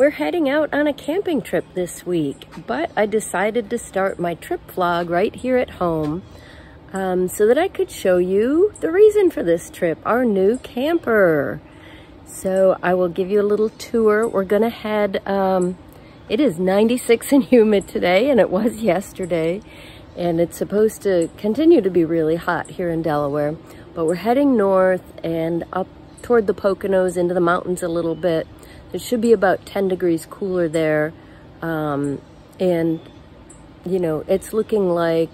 We're heading out on a camping trip this week, but I decided to start my trip vlog right here at home so that I could show you the reason for this trip, our new camper. So I will give you a little tour. We're gonna head, it is 96 and humid today, and it was yesterday, and it's supposed to continue to be really hot here in Delaware, but we're heading north and up toward the Poconos into the mountains a little bit. It should be about 10 degrees cooler there. And, you know, it's looking like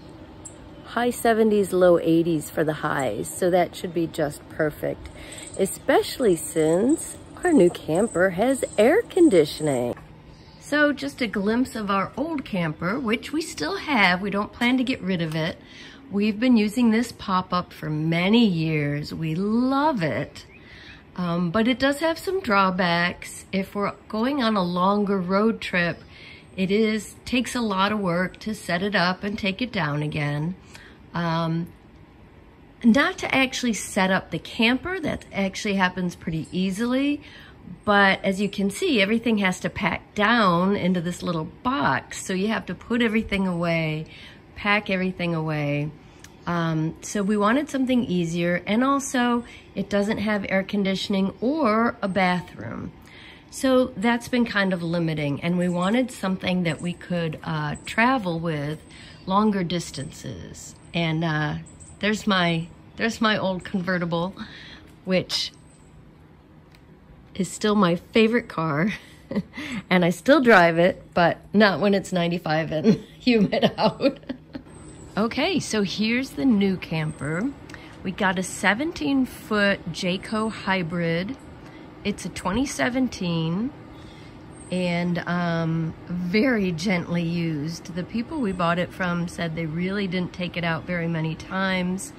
high 70s, low 80s for the highs. So that should be just perfect, especially since our new camper has air conditioning. So just a glimpse of our old camper, which we still have. We don't plan to get rid of it. We've been using this pop-up for many years. We love it. But it does have some drawbacks. If we're going on a longer road trip, it takes a lot of work to set it up and take it down again. Not to actually set up the camper, that actually happens pretty easily. But as you can see, everything has to pack down into this little box. So you have to put everything away, pack everything away. So we wanted something easier, and also it doesn't have air conditioning or a bathroom. So that's been kind of limiting, and we wanted something that we could travel with longer distances. And there's my old convertible, which is still my favorite car. And I still drive it, but not when it's 95 and humid out. Okay, so here's the new camper. We got a 17-foot Jayco hybrid. It's a 2017 and very gently used. The people we bought it from said they really didn't take it out very many times.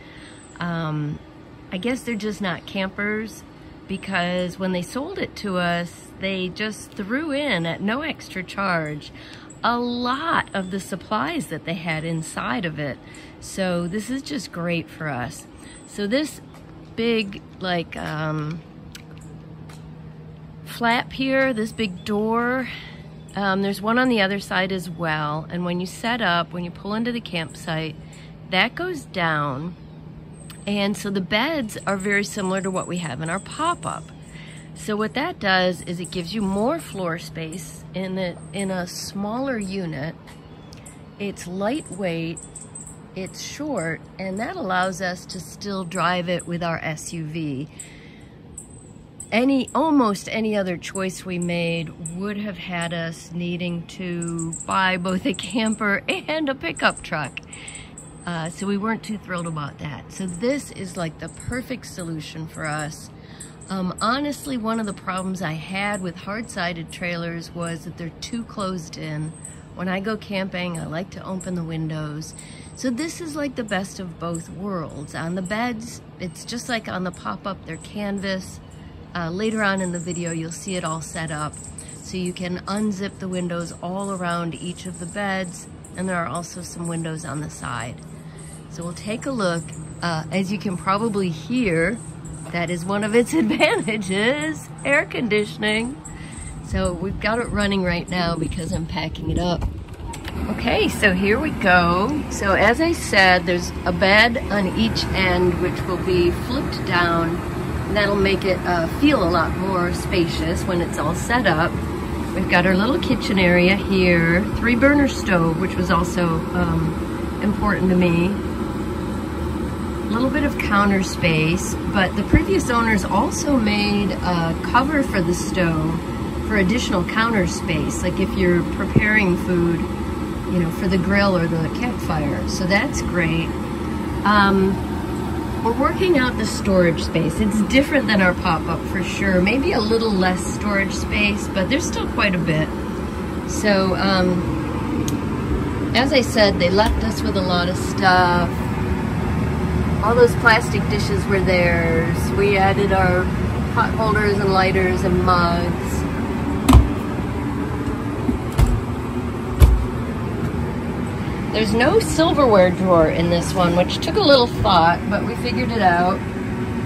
I guess they're just not campers, because when they sold it to us, they just threw in at no extra charge a lot of the supplies that they had inside of it. So this is just great for us. So this big, like, flap here, this big door, there's one on the other side as well. And when you set up, when you pull into the campsite, that goes down. And so the beds are very similar to what we have in our pop-up. So what that does is it gives you more floor space in a smaller unit. It's lightweight, it's short, and that allows us to still drive it with our SUV. Almost any other choice we made would have had us needing to buy both a camper and a pickup truck. So we weren't too thrilled about that. So this is like the perfect solution for us. Honestly, one of the problems I had with hard-sided trailers was that they're too closed in. When I go camping, I like to open the windows. So this is like the best of both worlds. On the beds, it's just like on the pop-up, they're canvas. Later on in the video, you'll see it all set up. So you can unzip the windows all around each of the beds, and there are also some windows on the side. So we'll take a look. As you can probably hear, that is one of its advantages, air conditioning. So we've got it running right now because I'm packing it up. Okay, so here we go. So as I said, there's a bed on each end which will be flipped down. That'll make it feel a lot more spacious when it's all set up. We've got our little kitchen area here, 3-burner stove, which was also important to me. A little bit of counter space, but the previous owners also made a cover for the stove for additional counter space, like if you're preparing food, you know, for the grill or the campfire. So that's great. We're working out the storage space. It's different than our pop-up for sure. Maybe a little less storage space, but there's still quite a bit. So, as I said, they left us with a lot of stuff. All those plastic dishes were theirs. We added our pot holders and lighters and mugs. There's no silverware drawer in this one, which took a little thought, but we figured it out.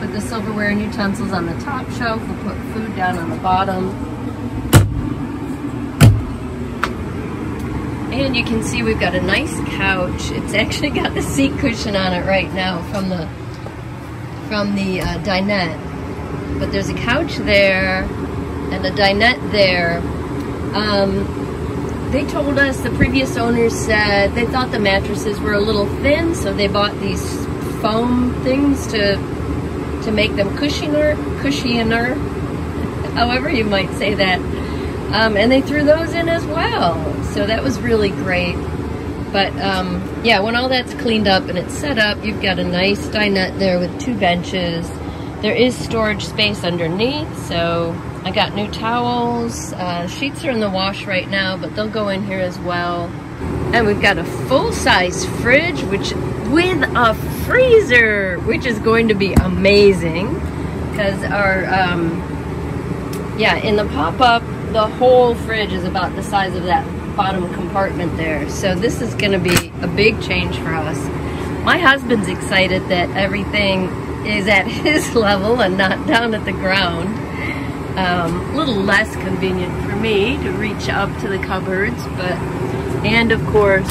Put the silverware and utensils on the top shelf. We'll put food down on the bottom. And you can see we've got a nice couch. It's actually got the seat cushion on it right now from the dinette. But there's a couch there and a dinette there. They told us, the previous owners said they thought the mattresses were a little thin, so they bought these foam things to make them cushionier, however you might say that. And they threw those in as well, so that was really great. But yeah, when all that's cleaned up and it's set up, you've got a nice dinette there with 2 benches. There is storage space underneath, so I got new towels. Sheets are in the wash right now, but they'll go in here as well. And we've got a full-size fridge, with a freezer, which is going to be amazing, because our yeah, in the pop-up, the whole fridge is about the size of that bottom compartment there. So this is going to be a big change for us. My husband's excited that everything is at his level and not down at the ground. A little less convenient for me to reach up to the cupboards, but, and of course,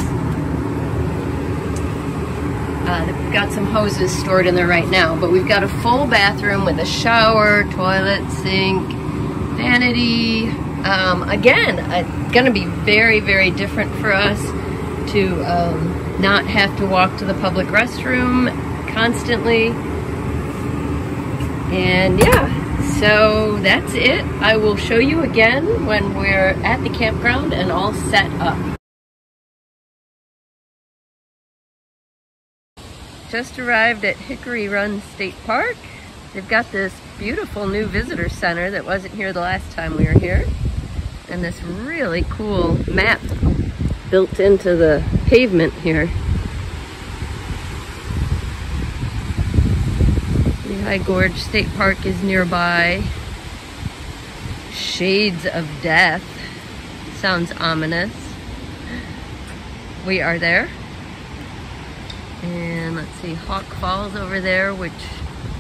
we've got some hoses stored in there right now, but we've got a full bathroom with a shower, toilet, sink, vanity. Again, it's going to be very, very different for us to not have to walk to the public restroom constantly. And yeah, so that's it. I will show you again when we're at the campground and all set up. Just arrived at Hickory Run State Park. They've got this beautiful new visitor center that wasn't here the last time we were here. And this really cool map built into the pavement here. Lehigh Gorge State Park is nearby. Shades of Death. Sounds ominous. We are there. And let's see, Hawk Falls over there, which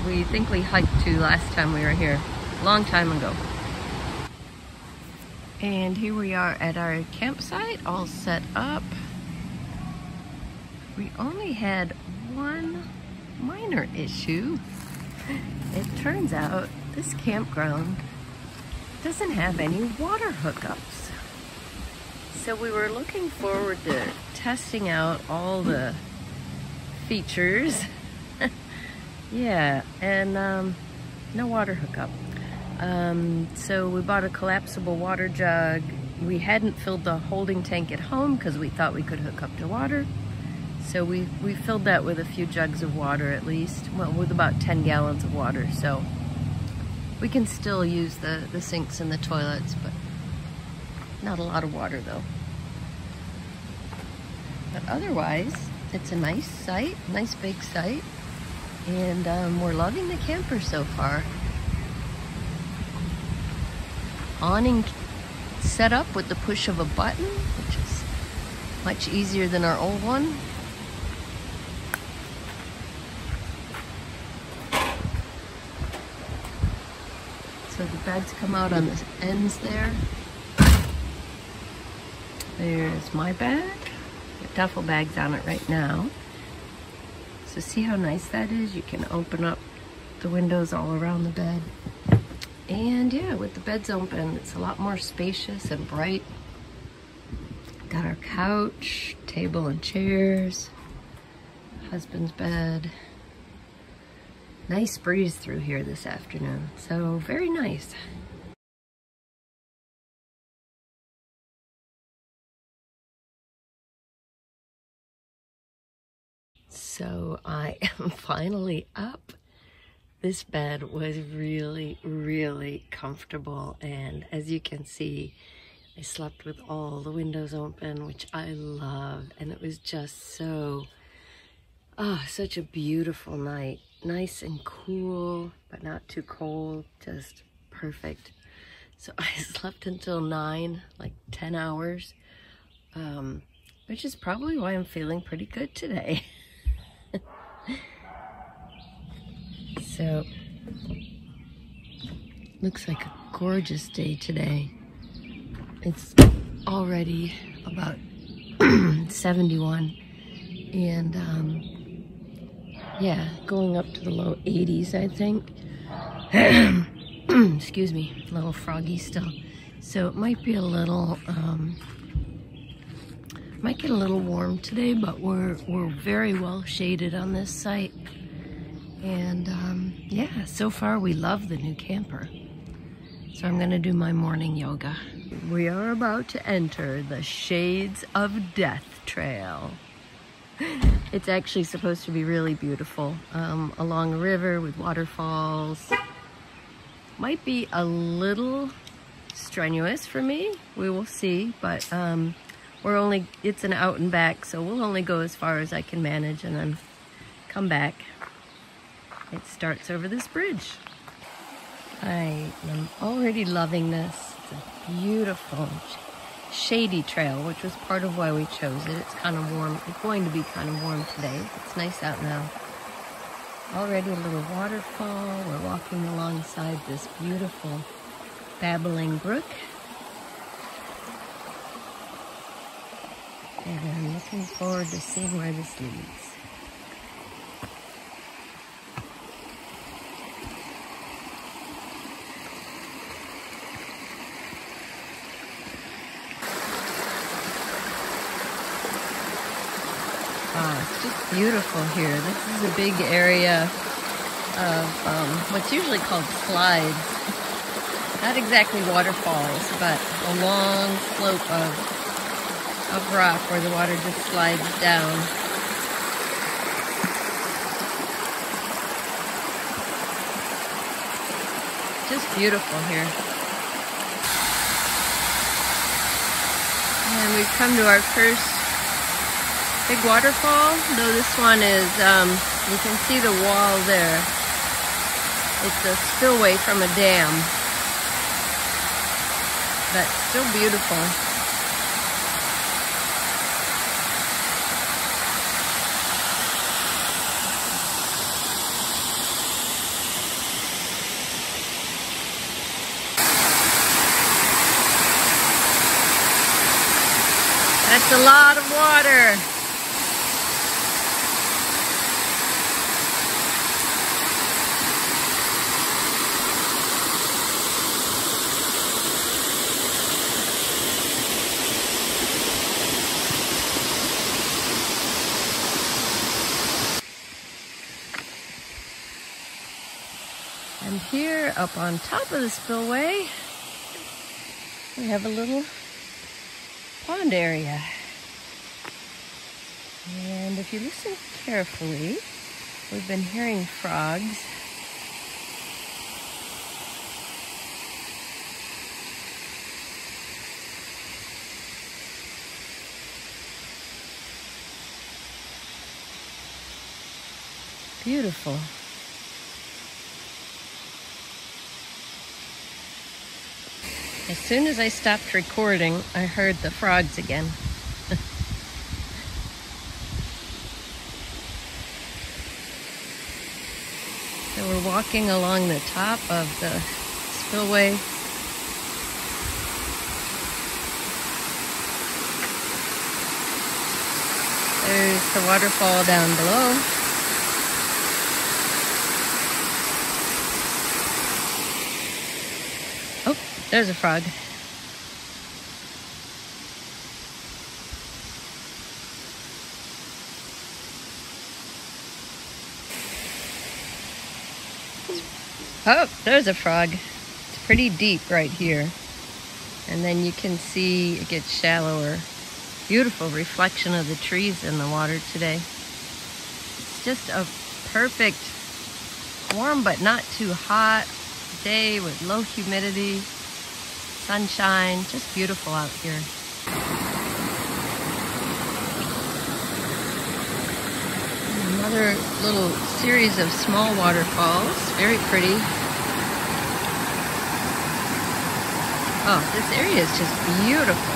we think we hiked to last time we were here. A long time ago. And here we are at our campsite, all set up. We only had one minor issue. It turns out this campground doesn't have any water hookups. So we were looking forward to testing out all the features. Yeah, and no water hookup. So we bought a collapsible water jug. We hadn't filled the holding tank at home because we thought we could hook up to water. So we filled that with a few jugs of water at least, well, with about 10 gallons of water. So we can still use the sinks and the toilets, but not a lot of water though. But otherwise, it's a nice site, nice big site, and we're loving the camper so far. Awning set up with the push of a button, which is much easier than our old one. So the beds come out on the ends there. There's my bag. The duffel bag's on it right now. So see how nice that is? You can open up the windows all around the bed. And yeah, with the beds open, it's a lot more spacious and bright. Got our couch, table and chairs, husband's bed. Nice breeze through here this afternoon, so very nice. So I am finally up. This bed was really, really comfortable, and as you can see, I slept with all the windows open, which I love, and it was just so, such a beautiful night. Nice and cool, but not too cold, just perfect. So I slept until 9, like 10 hours, which is probably why I'm feeling pretty good today. So, looks like a gorgeous day today. It's already about 71. And yeah, going up to the low 80s, I think. Excuse me, a little froggy still. So it might be a little, might get a little warm today, but we're very well shaded on this site. And yeah, so far we love the new camper. So I'm gonna do my morning yoga. We are about to enter the Shades of Death Trail. It's actually supposed to be really beautiful, along a river with waterfalls. Might be a little strenuous for me, we will see, but it's an out and back, so we'll only go as far as I can manage and then come back. It starts over this bridge. I am already loving this. It's a beautiful shady trail, which was part of why we chose it. It's kind of warm. It's going to be kind of warm today. It's nice out now. Already a little waterfall. We're walking alongside this beautiful babbling brook. And I'm looking forward to seeing where this leads. It's just beautiful here. This is a big area of what's usually called slides. Not exactly waterfalls, but a long slope of rock where the water just slides down. Just beautiful here. And we've come to our first big waterfall, though this one is, you can see the wall there. It's a spillway from a dam, but still beautiful. That's a lot of water. And here, up on top of the spillway, we have a little pond area. And if you listen carefully, we've been hearing frogs. Beautiful. As soon as I stopped recording, I heard the frogs again. So we're walking along the top of the spillway. There's the waterfall down below. Oh, there's a frog. Oh, there's a frog. It's pretty deep right here. And then you can see it gets shallower. Beautiful reflection of the trees in the water today. It's just a perfect, warm but not too hot day with low humidity, sunshine, just beautiful out here. Another little series of small waterfalls, very pretty. Oh, this area is just beautiful.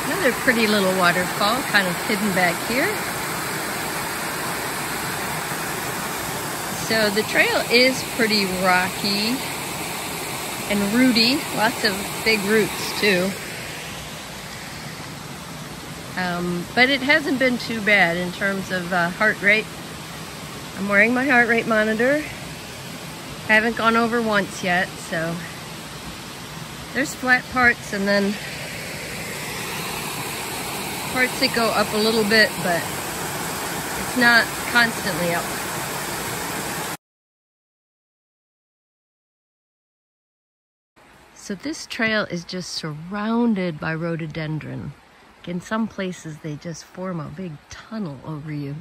Another pretty little waterfall, kind of hidden back here. So the trail is pretty rocky and rooty, lots of big roots too. But it hasn't been too bad in terms of heart rate. I'm wearing my heart rate monitor. Haven't gone over once yet, so there's flat parts and then parts that go up a little bit, but it's not constantly up. So this trail is just surrounded by rhododendron. In some places they just form a big tunnel over you.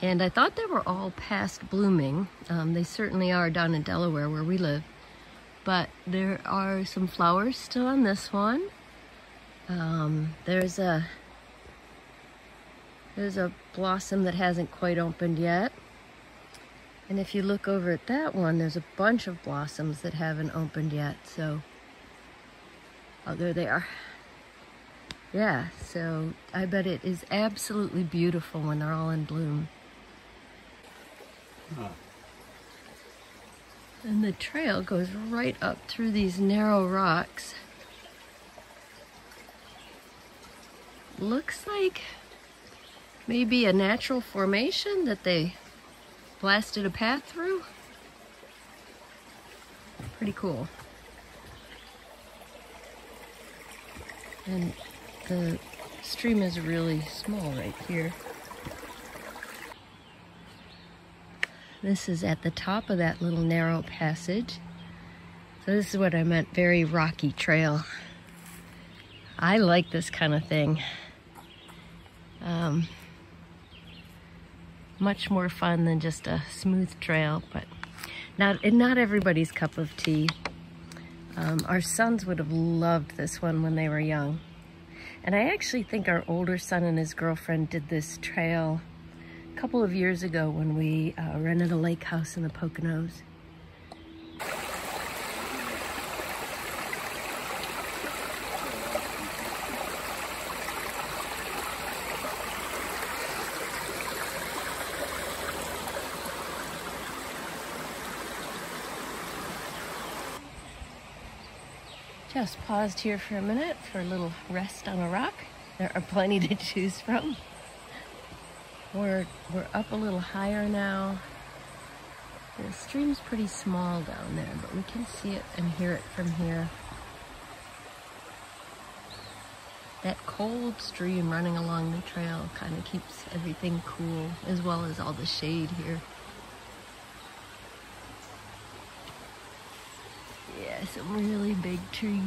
And I thought they were all past blooming. They certainly are down in Delaware where we live. But there are some flowers still on this one. There's a blossom that hasn't quite opened yet. And if you look over at that one, there's a bunch of blossoms that haven't opened yet. So, oh, there they are. Yeah, so I bet it is absolutely beautiful when they're all in bloom. And the trail goes right up through these narrow rocks. Looks like maybe a natural formation that they blasted a path through. Pretty cool. And the stream is really small right here. This is at the top of that little narrow passage. So this is what I meant, very rocky trail. I like this kind of thing. Much more fun than just a smooth trail, but not everybody's cup of tea. Our sons would have loved this one when they were young. And I actually think our older son and his girlfriend did this trail a couple of years ago when we rented a lake house in the Poconos. Just paused here for a minute for a little rest on a rock. There are plenty to choose from. We're up a little higher now. The stream's pretty small down there, but we can see it and hear it from here. That cold stream running along the trail kind of keeps everything cool, as well as all the shade here. Yeah, some really big trees.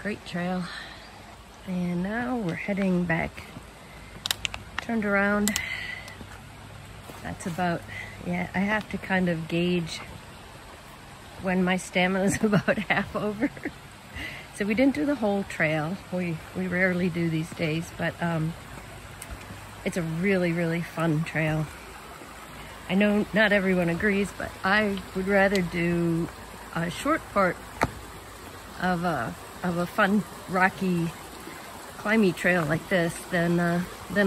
Great trail. And now we're heading back. Turned around. That's about, yeah, I have to kind of gauge when my stamina is about half over. So we didn't do the whole trail. We rarely do these days, but it's a really, really fun trail. I know not everyone agrees, but I would rather do a short part of a fun, rocky, climby trail like this than a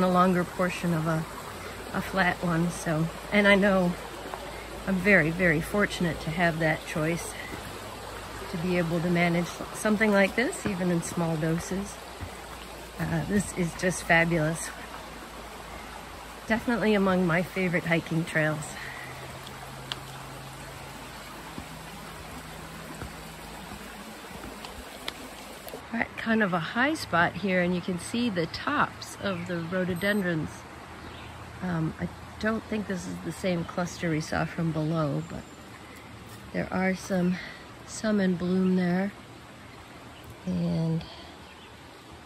longer portion of a flat one. So, and I know I'm very, very fortunate to have that choice, to be able to manage something like this, even in small doses. This is just fabulous. Definitely among my favorite hiking trails. We're at kind of a high spot here, and you can see the tops of the rhododendrons. I don't think this is the same cluster we saw from below, but there are some in bloom there, and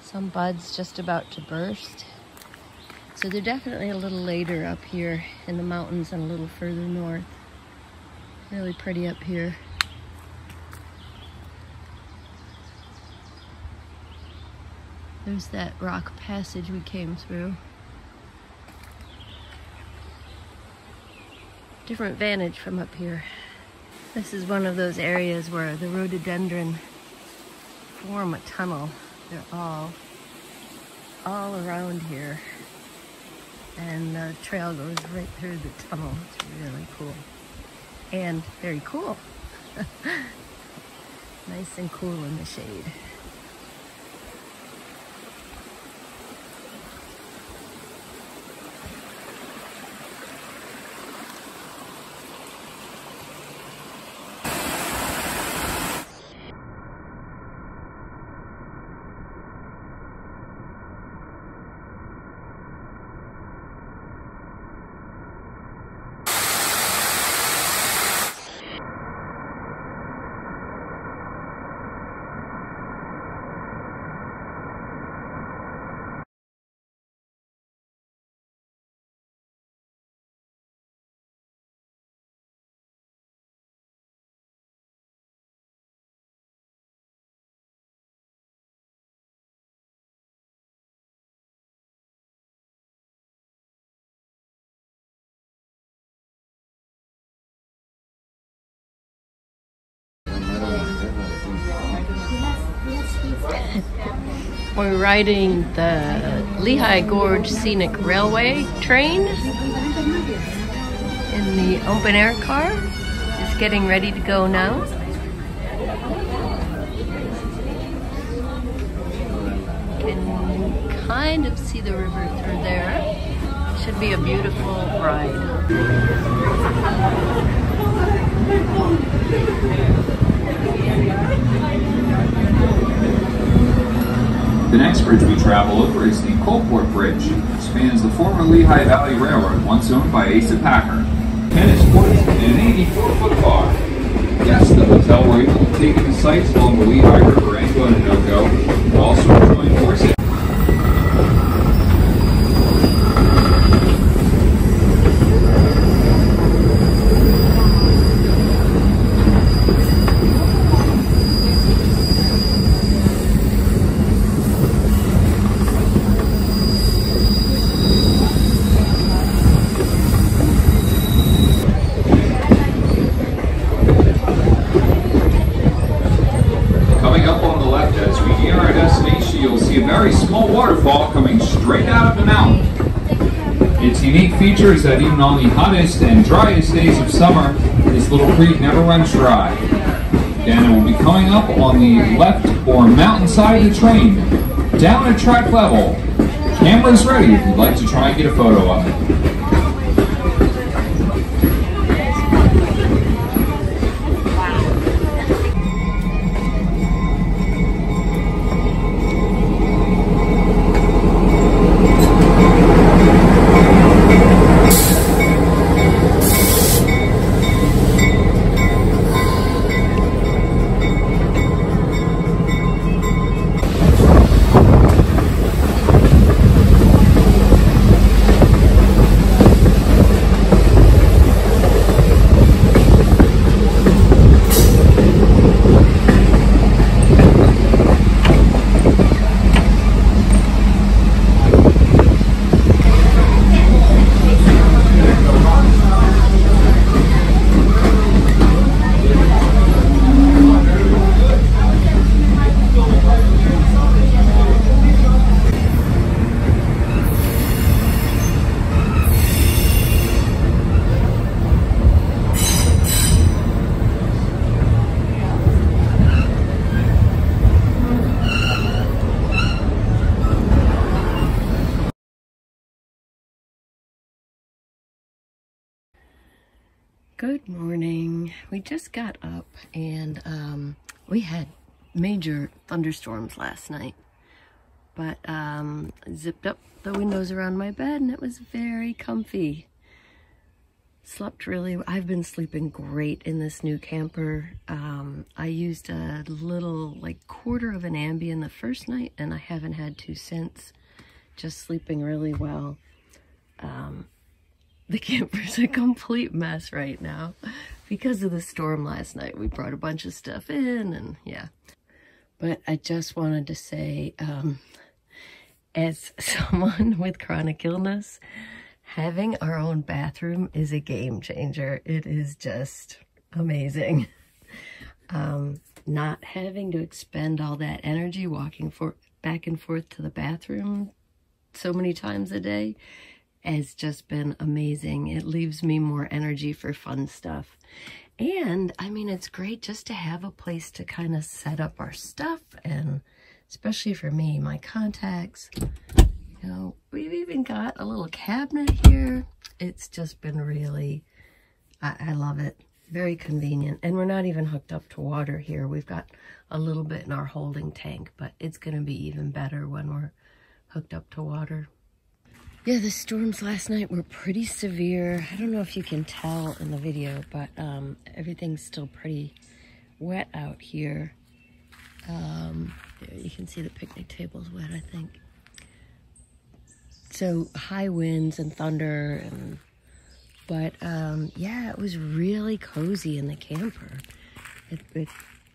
some buds just about to burst. So they're definitely a little later up here in the mountains and a little further north. Really pretty up here. There's that rock passage we came through. Different vantage from up here. This is one of those areas where the rhododendron form a tunnel. They're all around here. And the trail goes right through the tunnel. It's really cool. And very cool. Nice and cool in the shade. We're riding the Lehigh Gorge Scenic Railway train in the open air car. Just getting ready to go now. Can kind of see the river through there. Should be a beautiful ride. The next bridge we travel over is the Coalport Bridge, which spans the former Lehigh Valley Railroad, once owned by Asa Packer. Tennis courts and an 84-foot bar. Guests at the hotel were able to take in the sights along the Lehigh River and go to Jayco, while also enjoying horses. A very small waterfall coming straight out of the mountain. Its unique feature is that even on the hottest and driest days of summer, this little creek never runs dry. And it will be coming up on the left or mountain side of the train, down at track level. Camera's ready if you'd like to try and get a photo of it. Good morning. We just got up and we had major thunderstorms last night, but zipped up the windows around my bed and it was very comfy. Slept really, I've been sleeping great in this new camper. I used a little like quarter of an Ambien the first night and I haven't had to since. Just sleeping really well. The camper's a complete mess right now because of the storm last night. We brought a bunch of stuff in and yeah. But I just wanted to say, as someone with chronic illness, having our own bathroom is a game changer. It is just amazing. Not having to expend all that energy walking back and forth to the bathroom so many times a day has just been amazing. It leaves me more energy for fun stuff. And I mean, it's great just to have a place to kind of set up our stuff, and especially for me, my contacts. You know, we've even got a little cabinet here. It's just been really, I love it. Very convenient. And we're not even hooked up to water here. We've got a little bit in our holding tank, but it's going to be even better when we're hooked up to water. Yeah, the storms last night were pretty severe. I don't know if you can tell in the video, but everything's still pretty wet out here. There, you can see the picnic table's wet, I think. So high winds and thunder, but yeah, it was really cozy in the camper.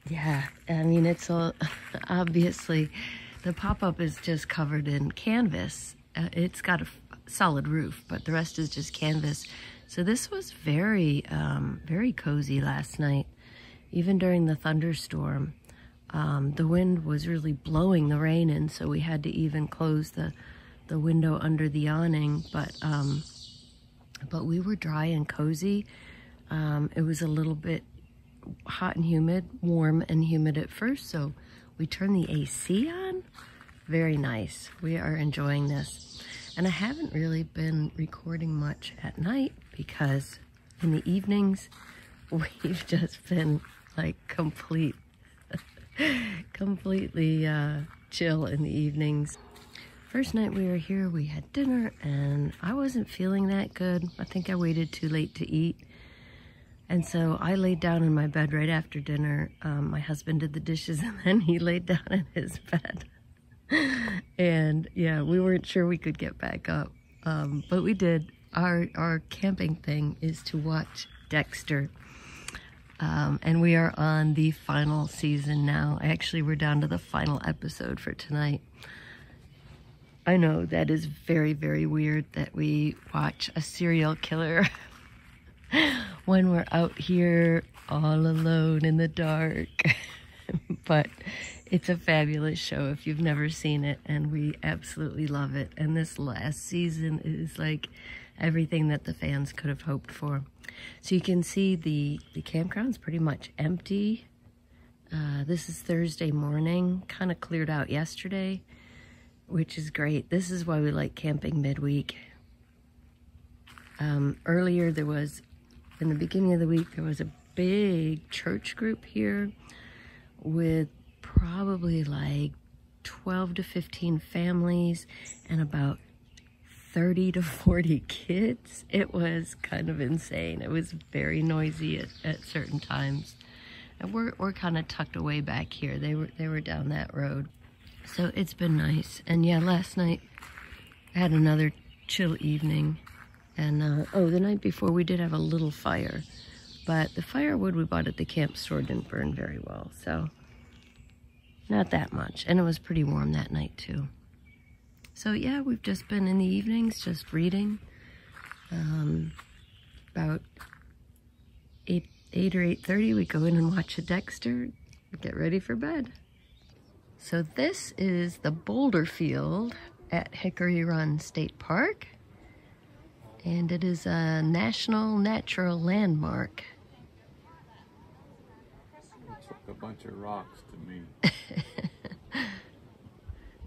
Yeah, I mean, it's all, obviously, the pop-up is just covered in canvas. It's got a solid roof, but the rest is just canvas. So this was very, very cozy last night. Even during the thunderstorm, the wind was really blowing the rain in, so we had to even close the window under the awning. But we were dry and cozy. It was a little bit hot and humid, warm and humid at first, so we turned the AC on. Very nice. We are enjoying this. And I haven't really been recording much at night because in the evenings we've just been like completely chill in the evenings. First night we were here, we had dinner and I wasn't feeling that good. I think I waited too late to eat. And so I laid down in my bed right after dinner. My husband did the dishes and then he laid down in his bed. And yeah, we weren't sure we could get back up, but we did. Our camping thing is to watch Dexter, and we are on the final season now. Actually, we're down to the final episode for tonight. I know that is very, very weird that we watch a serial killer when we're out here all alone in the dark, but it's a fabulous show if you've never seen it, and we absolutely love it. And this last season is like everything that the fans could have hoped for. So you can see the campground's pretty much empty. This is Thursday morning, kind of cleared out yesterday, which is great. This is why we like camping midweek. Earlier in the beginning of the week, there was a big church group here with probably like 12 to 15 families and about 30 to 40 kids. It was kind of insane. It was very noisy at certain times. And we're kind of tucked away back here. They were down that road. So it's been nice. And yeah, last night I had another chill evening. And oh, the night before we did have a little fire, but the firewood we bought at the camp store didn't burn very well. So not that much. And it was pretty warm that night too. So yeah, we've just been in the evenings just reading. About 8 or 8:30 we go in and watch a Dexter, get ready for bed. So this is the boulder field at Hickory Run State Park. And it is a National Natural Landmark. Looks like a bunch of rocks to me.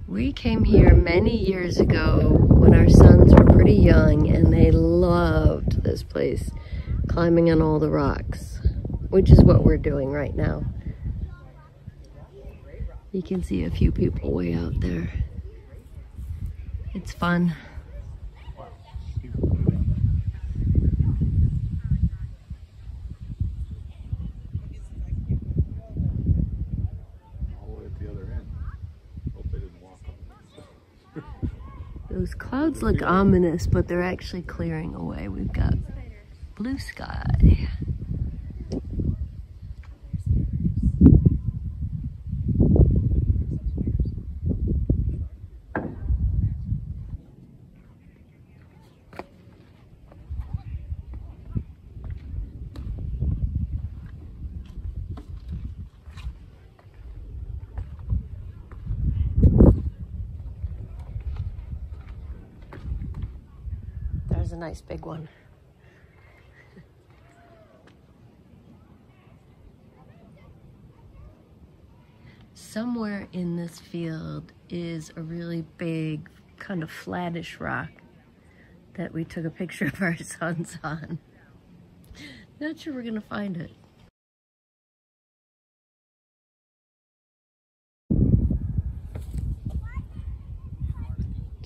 We came here many years ago when our sons were pretty young, and they loved this place, climbing on all the rocks, which is what we're doing right now. You can see a few people way out there. It's fun. Those clouds look ominous, but they're actually clearing away. We've got blue sky. a nice big one. Somewhere in this field is a really big, kind of flattish rock that we took a picture of our sons on. Not sure we're gonna find it.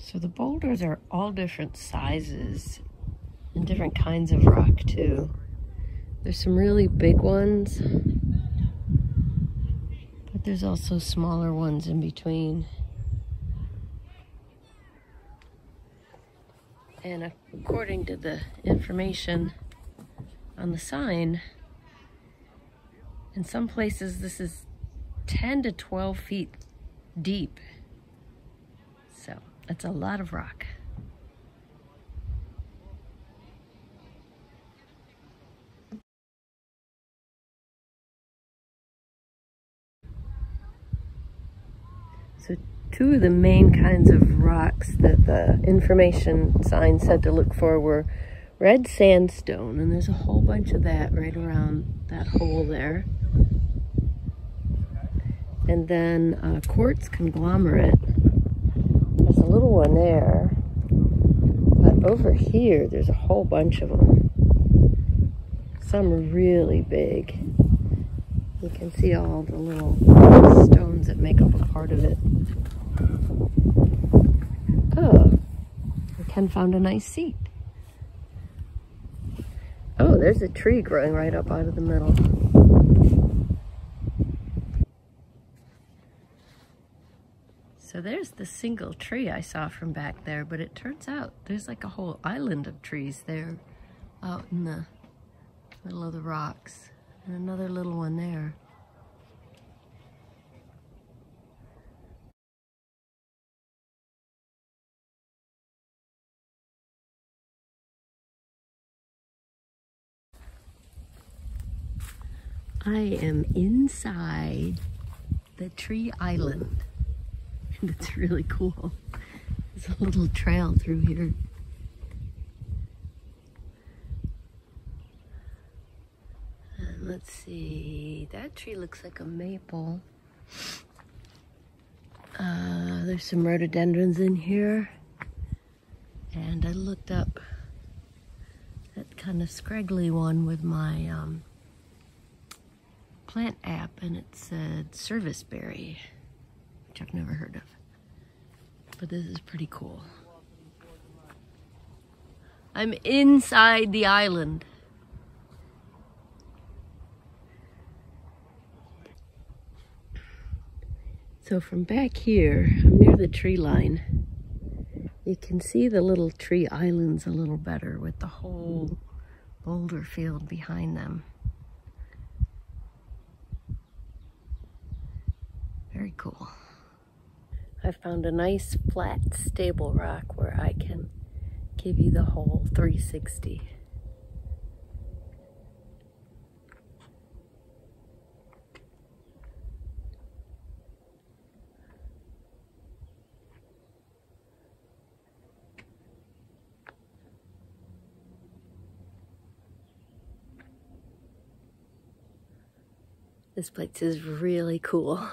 So the boulders are all different sizes and different kinds of rock too. There's some really big ones, but there's also smaller ones in between. And according to the information on the sign, in some places this is 10 to 12 feet deep. So that's a lot of rock. So two of the main kinds of rocks that the information sign said to look for were red sandstone, and there's a whole bunch of that right around that hole there. And then quartz conglomerate. There's a little one there, but over here there's a whole bunch of them. Some are really big. You can see all the little stones that make up a part of it. Oh, Ken found a nice seat. Oh, there's a tree growing right up out of the middle. So there's the single tree I saw from back there, but it turns out there's like a whole island of trees there out in the middle of the rocks. And another little one there. I am inside the tree island, and it's really cool. There's a little trail through here. And let's see, that tree looks like a maple. There's some rhododendrons in here, and I looked up that kind of scraggly one with my plant app, and it said serviceberry, which I've never heard of, but this is pretty cool. I'm inside the island. So from back here, I'm near the tree line. You can see the little tree islands a little better with the whole boulder field behind them. Very cool. I found a nice flat stable rock where I can give you the whole 360. This place is really cool.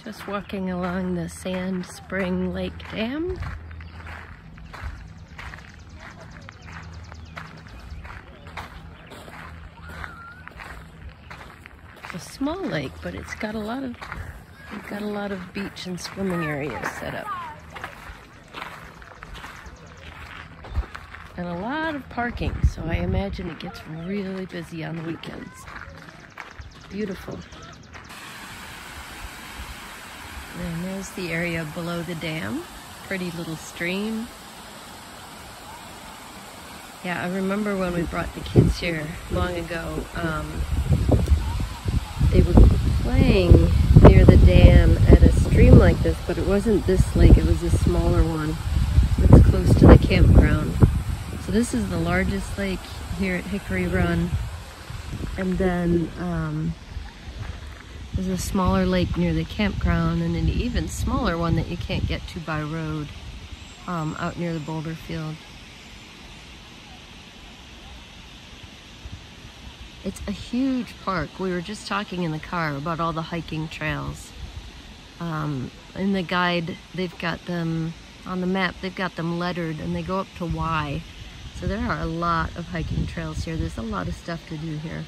Just walking along the Sand Spring Lake Dam. It's a small lake, but it's got a lot of beach and swimming areas set up. And a lot of parking, so I imagine it gets really busy on the weekends. Beautiful. And there's the area below the dam. Pretty little stream. Yeah, I remember when we brought the kids here long ago, they were playing near the dam at a stream like this, but it wasn't this lake, it was a smaller one that's close to the campground. So this is the largest lake here at Hickory Run, and then there's a smaller lake near the campground, and an even smaller one that you can't get to by road out near the boulder field. It's a huge park. We were just talking in the car about all the hiking trails. In the guide, they've got them, on the map, they've got them lettered and they go up to Y. So there are a lot of hiking trails here. There's a lot of stuff to do here.